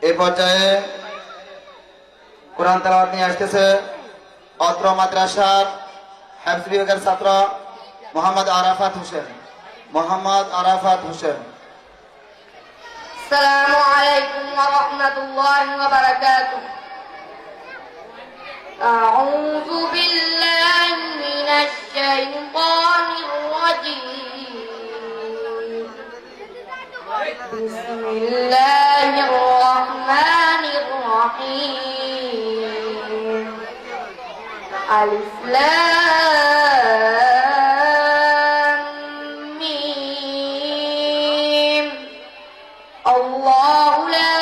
এই পর্যায়ে কোরআন তেলাওয়াত নিয়ে আসতেছে অত্র মাদ্রাসার হিফজ বিভাগের ছাত্র মোহাম্মদ আরাফাত হোসেন। আসসালামু আলাইকুম ওয়া রাহমাতুল্লাহি ওয়া বারাকাতুহু। আউযু বিল্লাহি মিনাশ শাইতানির রাজীম। বিসমিল্লাহির রাহমানির রাহিম। আলিফ লাম মিম। الله لا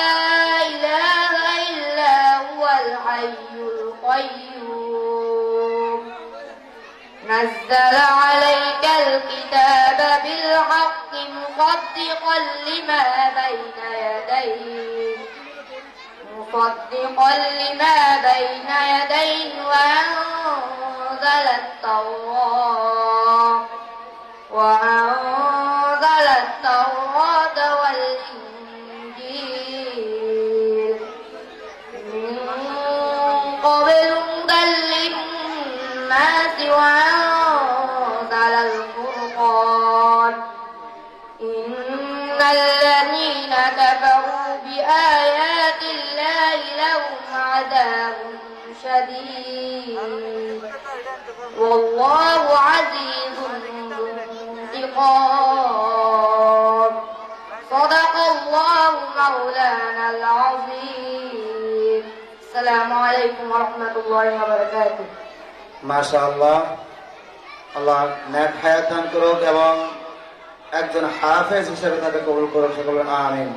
إله إلا هو الحي القيوم نزل عليك الكتاب بالحق مصدقا لما بين يديه وأنزل التوراة والإنجيل من قبل هدى للناس وأنزل الفرقان إن الذين كفروا بآيات الله لهم عذاب شديد والله عزيز ذو انتقام صدق الله مولانا العظيم السلام عليكم ورحمة الله وبركاته মাশাআল্লাহ, আল্লাহ নেক হায়াত দান করুক এবং একজন হাফেজ হিসেবে তাকে কবুল করুক। সকলে আমিন।